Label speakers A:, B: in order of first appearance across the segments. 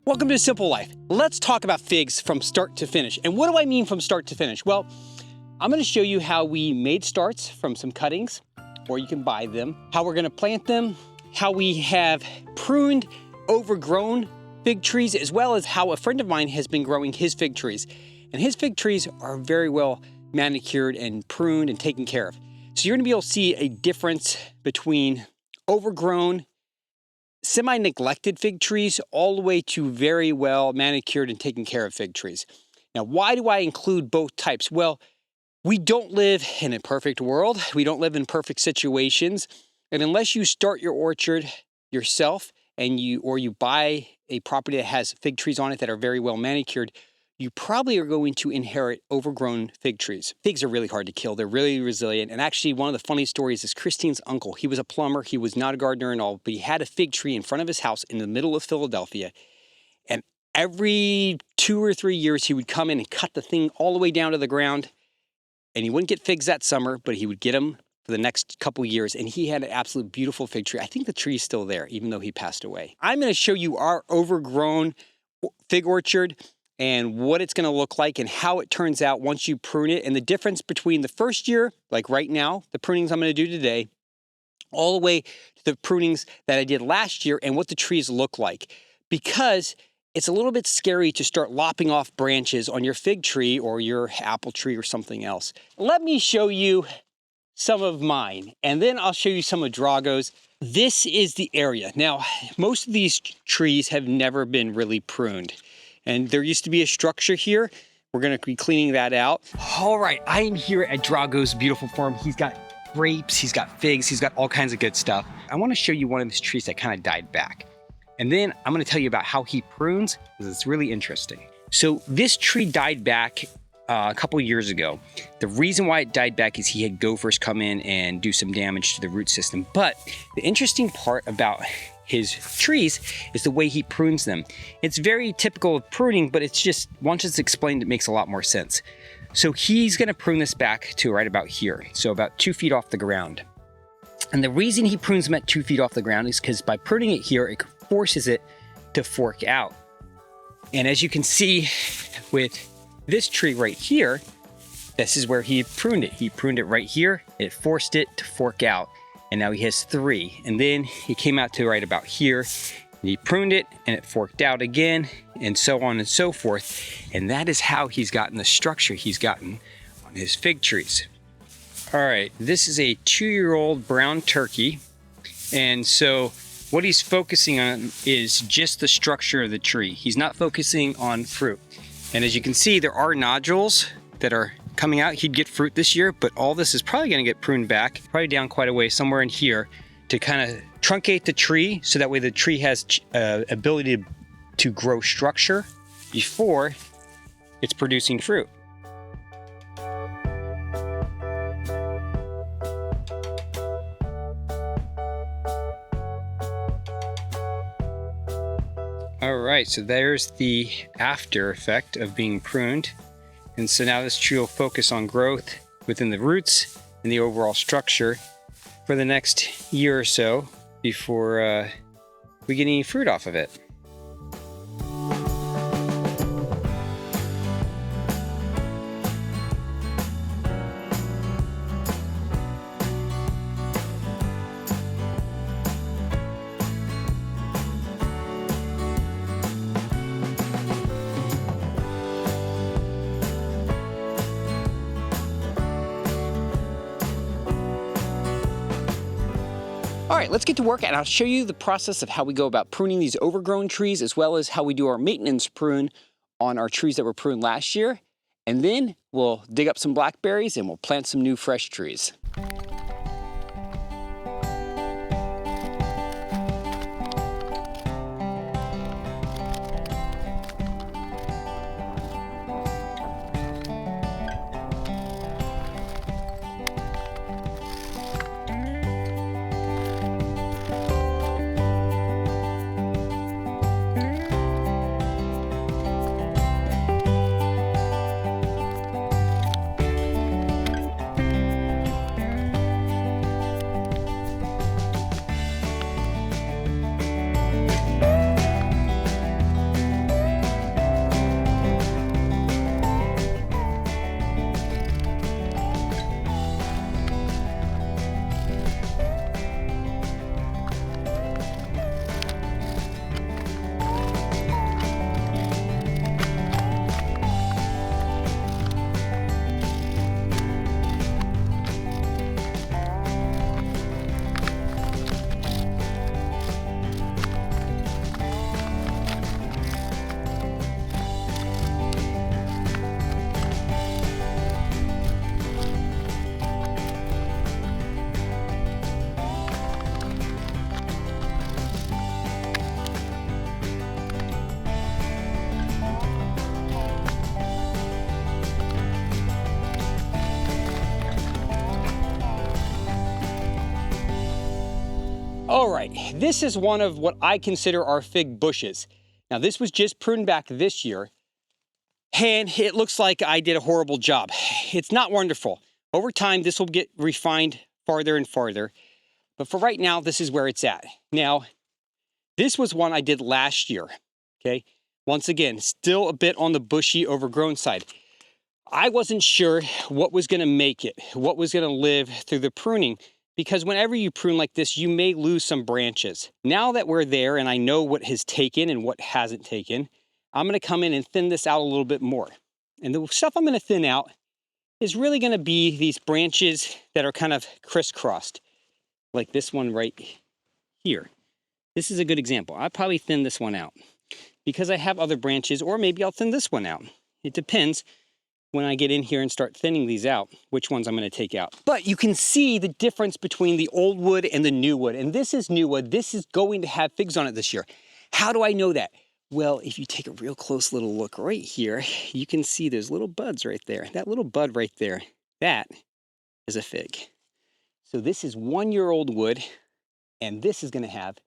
A: Welcome to Simple Life. Let's talk about figs from start to finish. And what do I mean from start to finish? Well, I'm going to show you how we made starts from some cuttings, or you can buy them, how we're going to plant them, how we have pruned overgrown fig trees, as well as how a friend of mine has been growing his fig trees. And his fig trees are very well manicured and pruned and taken care of. So you're going to be able to see a difference between overgrown, semi-neglected fig trees all the way to very well manicured and taken care of fig trees. Now, why do I include both types? Well, we don't live in a perfect world. We don't live in perfect situations. And unless you start your orchard yourself and you buy a property that has fig trees on it that are very well manicured, you probably are going to inherit overgrown fig trees. Figs are really hard to kill. They're really resilient. And actually, one of the funny stories is Christine's uncle. He was a plumber. He was not a gardener and all, but he had a fig tree in front of his house in the middle of Philadelphia. And every 2 or 3 years, he would come in and cut the thing all the way down to the ground. And he wouldn't get figs that summer, but he would get them for the next couple years. And he had an absolute beautiful fig tree. I think the tree is still there, even though he passed away. I'm going to show you our overgrown fig orchard and what it's going to look like and how it turns out once you prune it, and the difference between the first year, like right now, the prunings I'm going to do today, all the way to the prunings that I did last year and what the trees look like. Because it's a little bit scary to start lopping off branches on your fig tree or your apple tree or something else. Let me show you some of mine, and then I'll show you some of Drago's. This is the area. Now, most of these trees have never been really pruned. And there used to be a structure here. We're going to be cleaning that out. All right, I am here at Drago's beautiful farm. He's got grapes, he's got figs, he's got all kinds of good stuff. I want to show you one of his trees that kind of died back. And then I'm going to tell you about how he prunes, because it's really interesting. So this tree died back a couple years ago. The reason why it died back is he had gophers come in and do some damage to the root system. But the interesting part about his trees is the way he prunes them. It's very typical of pruning, but it's just, once it's explained, it makes a lot more sense. So he's going to prune this back to right about here, so about 2 feet off the ground. And the reason he prunes them at 2 feet off the ground is because by pruning it here, it forces it to fork out. And as you can see with this tree right here, this is where he pruned it. He pruned it right here, it forced it to fork out. And now he has 3. And then he came out to right about here, and he pruned it, and it forked out again, and so on and so forth. And that is how he's gotten the structure he's gotten on his fig trees. All right, this is a 2-year-old brown turkey. And so what he's focusing on is just the structure of the tree. He's not focusing on fruit. And as you can see, there are nodules that are coming out. He'd get fruit this year, but all this is probably going to get pruned back, probably down quite a way, somewhere in here, to kind of truncate the tree, so that way the tree has ability to grow structure before it's producing fruit. All right, so there's the after effect of being pruned. And so now this tree will focus on growth within the roots and the overall structure for the next year or so before we get any fruit off of it. All right, let's get to work, and I'll show you the process of how we go about pruning these overgrown trees, as well as how we do our maintenance prune on our trees that were pruned last year. And then we'll dig up some blackberries and we'll plant some new fresh trees. right, this is one of what I consider our fig bushes. Now this was just pruned back this year, and it looks like I did a horrible job. It's not wonderful. Over time, this will get refined farther and farther, but for right now, this is where it's at. Now, this was one I did last year, okay? Once again, still a bit on the bushy, overgrown side. I wasn't sure what was gonna make it, what was gonna live through the pruning, because whenever you prune like this, you may lose some branches. Now that we're there and I know what has taken and what hasn't taken, I'm gonna come in and thin this out a little bit more. And the stuff I'm gonna thin out is really gonna be these branches that are kind of crisscrossed, like this one right here. This is a good example. I'll probably thin this one out because I have other branches, or maybe I'll thin this one out. It depends when I get in here and start thinning these out, which ones I'm gonna take out. But you can see the difference between the old wood and the new wood. And this is new wood. This is going to have figs on it this year. How do I know that? Well, if you take a real close little look right here, you can see there's little buds right there. That little bud right there, that is a fig. So this is 1-year-old wood, and this is gonna have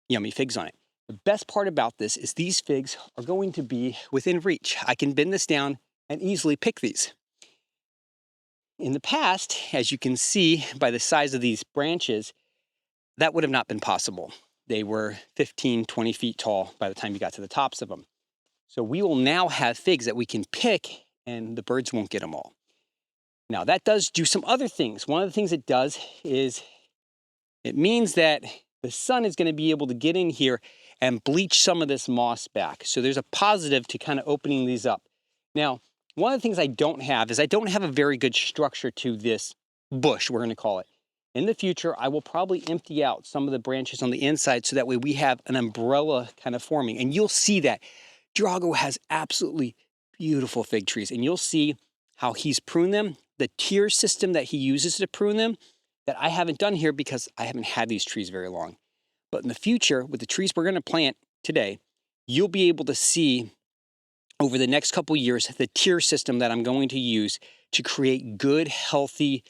A: yummy figs on it. The best part about this is these figs are going to be within reach. I can bend this down and easily pick these. In the past, as you can see by the size of these branches, that would have not been possible. They were 15, 20 feet tall by the time you got to the tops of them. So we will now have figs that we can pick and the birds won't get them all. Now that does do some other things. One of the things it does is it means that the sun is going to be able to get in here and bleach some of this moss back. So there's a positive to kind of opening these up. Now, one of the things I don't have is I don't have a very good structure to this bush, we're going to call it. In the future, I will probably empty out some of the branches on the inside so that way we have an umbrella kind of forming. And you'll see that Drago has absolutely beautiful fig trees. And you'll see how he's pruned them, the tier system that he uses to prune them, that I haven't done here because I haven't had these trees very long. But in the future, with the trees we're going to plant today, you'll be able to see over the next couple years the tier system that I'm going to use to create good, healthy,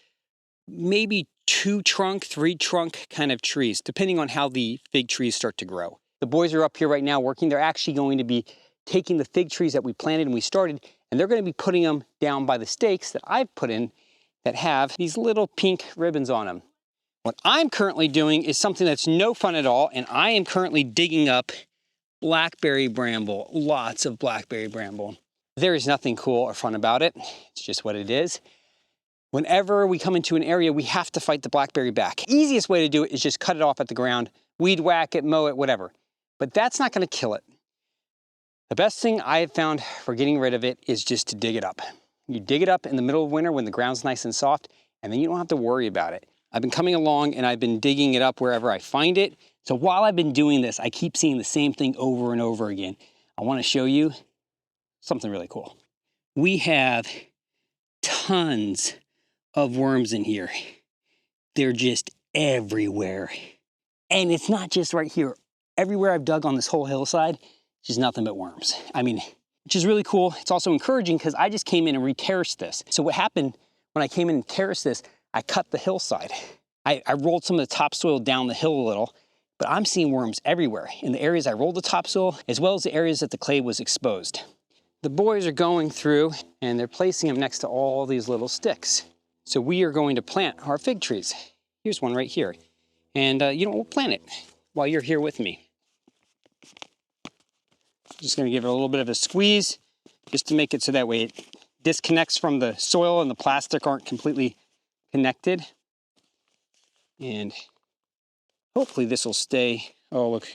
A: maybe 2-trunk, 3-trunk kind of trees, depending on how the fig trees start to grow. The boys are up here right now working. They're actually going to be taking the fig trees that we planted and we started, and they're going to be putting them down by the stakes that I've put in that have these little pink ribbons on them. What I'm currently doing is something that's no fun at all, and I am currently digging up Blackberry Bramble, lots of Blackberry Bramble. There is nothing cool or fun about it. It's just what it is. Whenever we come into an area, we have to fight the blackberry back. Easiest way to do it is just cut it off at the ground, weed whack it, mow it, whatever. But that's not gonna kill it. The best thing I have found for getting rid of it is just to dig it up. You dig it up in the middle of winter when the ground's nice and soft, and then you don't have to worry about it. I've been coming along and I've been digging it up wherever I find it. So while I've been doing this, I keep seeing the same thing over and over again. I want to show you something really cool. We have tons of worms in here. They're just everywhere. And it's not just right here. Everywhere I've dug on this whole hillside, it's just nothing but worms. I mean, which is really cool. It's also encouraging because I just came in and re-terraced this. So what happened when I came in and terraced this, I cut the hillside. I rolled some of the topsoil down the hill a little, but I'm seeing worms everywhere in the areas I rolled the topsoil, as well as the areas that the clay was exposed. The boys are going through and they're placing them next to all these little sticks. So we are going to plant our fig trees. Here's one right here. And we'll plant it while you're here with me. Just gonna give it a little bit of a squeeze just to make it so that way it disconnects from the soil and the plastic aren't completely connected. And hopefully this will stay. Oh, look,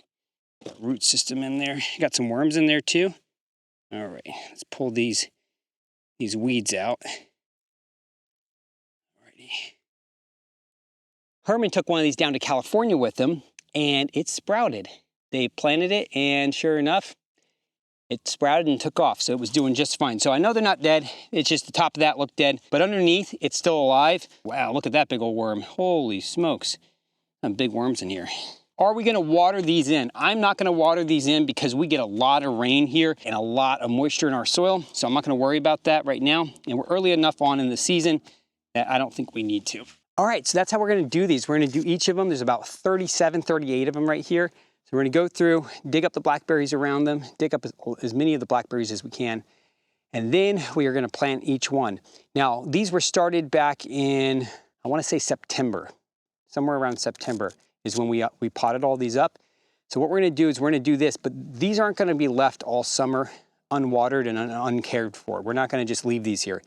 A: got root system in there. Got some worms in there too. All right, let's pull these weeds out. Alrighty. Herman took one of these down to California with him and it sprouted. They planted it and sure enough, it sprouted and took off, so it was doing just fine. So I know they're not dead. It's just the top of that looked dead, but underneath, it's still alive. Wow, look at that big old worm. Holy smokes. Some big worms in here. Are we gonna water these in? I'm not gonna water these in because we get a lot of rain here and a lot of moisture in our soil, so I'm not gonna worry about that right now. And we're early enough on in the season that I don't think we need to. All right, so that's how we're gonna do these. We're gonna do each of them. There's about 37, 38 of them right here. So we're gonna go through, dig up the blackberries around them, dig up as many of the blackberries as we can, and then we are gonna plant each one. Now, these were started back in, I wanna say September. Somewhere around September is when we potted all these up. So what we're gonna do is we're gonna do this, but these aren't gonna be left all summer unwatered and uncared for. We're not gonna just leave these here.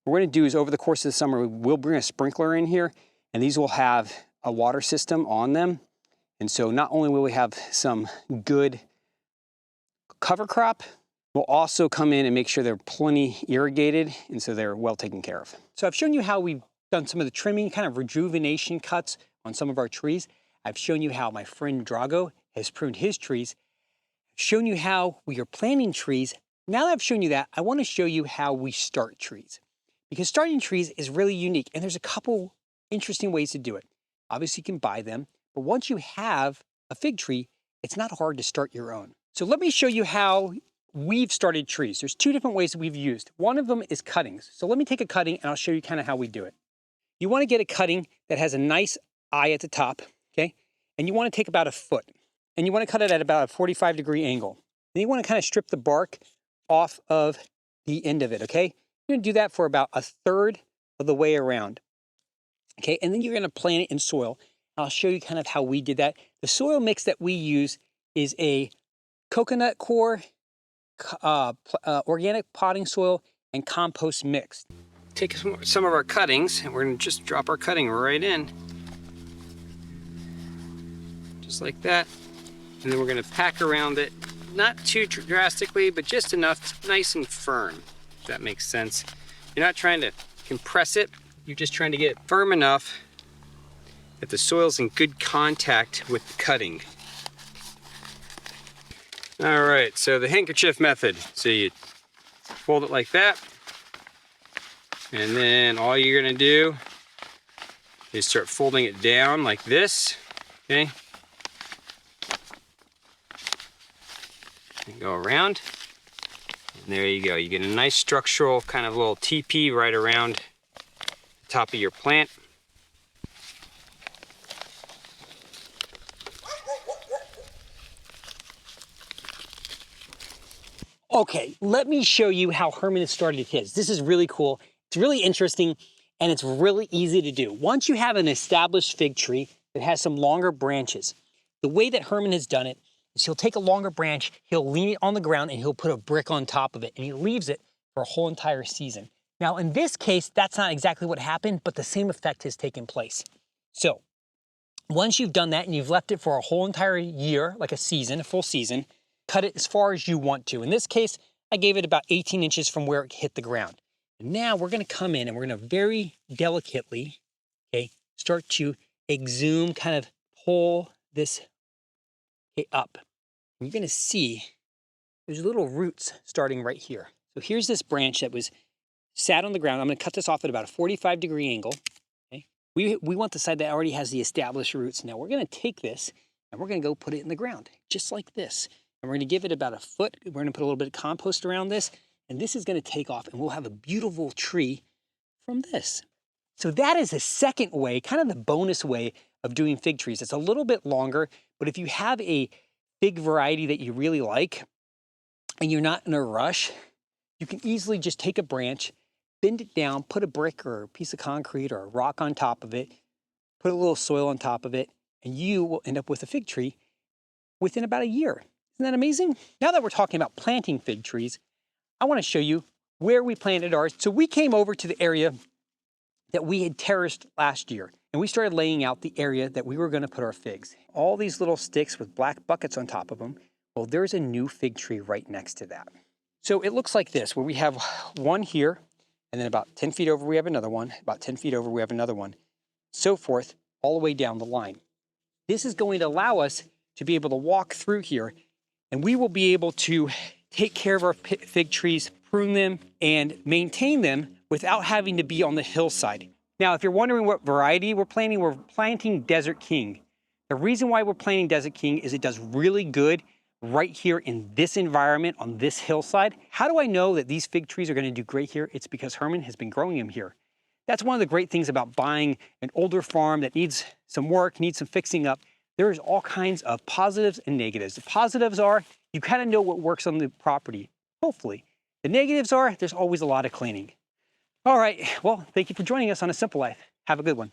A: What we're gonna do is over the course of the summer, we'll bring a sprinkler in here, and these will have a water system on them. And so not only will we have some good cover crop, we'll also come in and make sure they're plenty irrigated, and so they're well taken care of. So I've shown you how we've done some of the trimming, kind of rejuvenation cuts on some of our trees. I've shown you how my friend Drago has pruned his trees. I've shown you how we are planting trees. Now that I've shown you that, I wanna show you how we start trees. Because starting trees is really unique, and there's a couple interesting ways to do it. Obviously, you can buy them, but once you have a fig tree, it's not hard to start your own. So let me show you how we've started trees. There's two different ways that we've used. One of them is cuttings. So let me take a cutting, and I'll show you kind of how we do it. You want to get a cutting that has a nice eye at the top, okay? And you want to take about a foot, and you want to cut it at about a 45-degree angle. Then you want to kind of strip the bark off of the end of it, okay? You're gonna do that for about a third of the way around. Okay, and then you're gonna plant it in soil. I'll show you kind of how we did that. The soil mix that we use is a coconut coir, organic potting soil, and compost mix. Take some of our cuttings, and we're gonna just drop our cutting right in. Just like that. And then we're gonna pack around it, not too drastically, but just enough, nice and firm. That makes sense. You're not trying to compress it, you're just trying to get it firm enough that the soil's in good contact with the cutting. All right, so the handkerchief method. So you fold it like that, and then all you're gonna do is start folding it down like this, okay? And go around. And there you go. You get a nice structural kind of little teepee right around the top of your plant. Okay, let me show you how Herman has started his. This is really cool. It's really interesting, and it's really easy to do. Once you have an established fig tree that has some longer branches, the way that Herman has done it is he'll take a longer branch, he'll lean it on the ground, and he'll put a brick on top of it, and he leaves it for a whole entire season. Now, in this case, that's not exactly what happened, but the same effect has taken place. So, once you've done that and you've left it for a whole entire year, like a season, a full season, cut it as far as you want to. In this case, I gave it about 18 inches from where it hit the ground. And now we're gonna come in and we're gonna very delicately, okay, start to exhume, kind of pull this up. You're gonna see there's little roots starting right here. So here's this branch that was sat on the ground. I'm gonna cut this off at about a 45-degree angle. Okay? We want the side that already has the established roots. Now we're gonna take this and we're gonna go put it in the ground, just like this. And we're gonna give it about a foot. We're gonna put a little bit of compost around this, and this is gonna take off, and we'll have a beautiful tree from this. So that is the second way, kind of the bonus way of doing fig trees. It's a little bit longer, but if you have a fig variety that you really like, and you're not in a rush, you can easily just take a branch, bend it down, put a brick or a piece of concrete or a rock on top of it, put a little soil on top of it, and you will end up with a fig tree within about a year. Isn't that amazing? Now that we're talking about planting fig trees, I want to show you where we planted ours. So we came over to the area that we had terraced last year, and we started laying out the area that we were going to put our figs. All these little sticks with black buckets on top of them. Well, there's a new fig tree right next to that. So it looks like this, where we have one here, and then about 10 feet over we have another one, about 10 feet over we have another one, so forth, all the way down the line. This is going to allow us to be able to walk through here, and we will be able to take care of our fig trees, prune them, and maintain them without having to be on the hillside. Now, if you're wondering what variety we're planting Desert King. The reason why we're planting Desert King is it does really good right here in this environment on this hillside. How do I know that these fig trees are going to do great here? It's because Herman has been growing them here. That's one of the great things about buying an older farm that needs some work, needs some fixing up. There's all kinds of positives and negatives. The positives are you kind of know what works on the property, hopefully. The negatives are there's always a lot of cleaning. All right, well, thank you for joining us on A Simple Life. Have a good one.